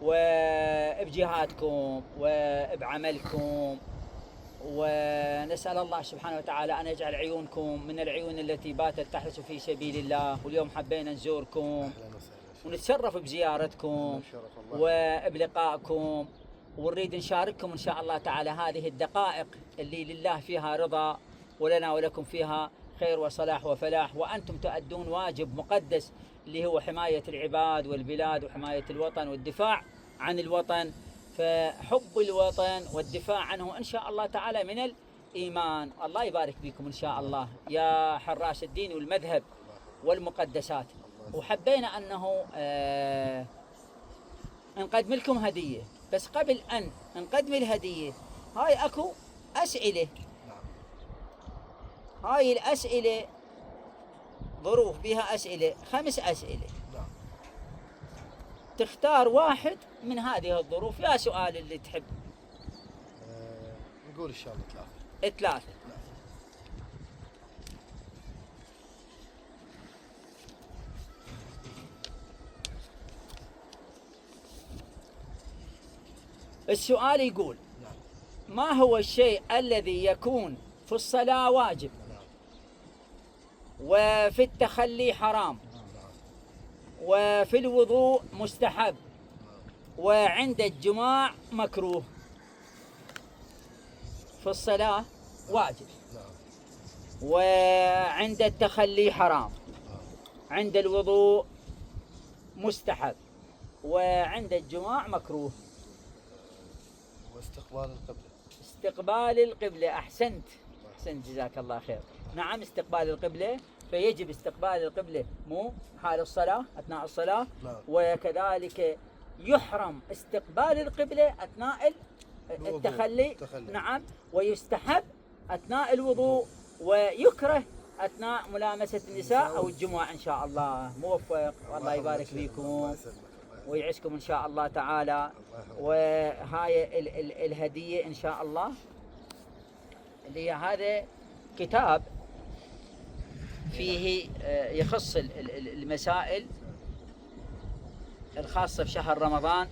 وبجهادكم وبعملكم، ونسأل الله سبحانه وتعالى أن يجعل عيونكم من العيون التي باتت تحرس في سبيل الله. واليوم حبينا نزوركم ونتشرف بزيارتكم وبلقائكم، ونريد نشارككم إن شاء الله تعالى هذه الدقائق اللي لله فيها رضا ولنا ولكم فيها خير وصلاح وفلاح، وأنتم تؤدون واجب مقدس اللي هو حماية العباد والبلاد وحماية الوطن والدفاع عن الوطن. فحب الوطن والدفاع عنه إن شاء الله تعالى من الإيمان. الله يبارك فيكم إن شاء الله يا حراس الدين والمذهب والمقدسات. وحبينا أنه نقدم لكم هدية، بس قبل أن نقدم الهدية هاي أكو أسئلة. هاي الأسئلة ظروف بها أسئلة، 5 أسئلة. تختار واحد من هذه الظروف يا سؤال اللي تحب. نقول إن شاء الله 3. السؤال يقول: ما هو الشيء الذي يكون في الصلاة واجب وفي التخلي حرام وفي الوضوء مستحب وعند الجماع مكروه؟ في الصلاة واجب، وعند التخلي حرام، عند الوضوء مستحب، وعند الجماع مكروه. واستقبال القبلة. استقبال القبلة، أحسنت جزاك الله خير. نعم، استقبال القبلة، فيجب استقبال القبلة مو حال الصلاة أثناء الصلاة. وكذلك يحرم استقبال القبلة أثناء التخلي. نعم، ويستحب أثناء الوضوء، ويكره أثناء ملامسة النساء أو الجمعة. إن شاء الله موفق، والله يبارك فيكم ويعيشكم إن شاء الله تعالى. وهاي الهدية إن شاء الله اللي هي هذا كتاب فيه يخص المسائل الخاصة بشهر رمضان.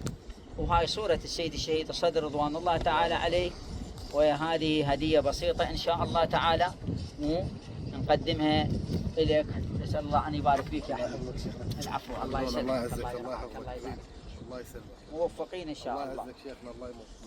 وهاي صورة السيد الشهيد الصدر رضوان الله تعالى عليه. وهذه هدية بسيطة إن شاء الله تعالى نقدمها إليك. نسأل الله أن يبارك فيك يا حبيبي. العفو، الله يسلمك، الله يسلمك، موفقين إن شاء الله.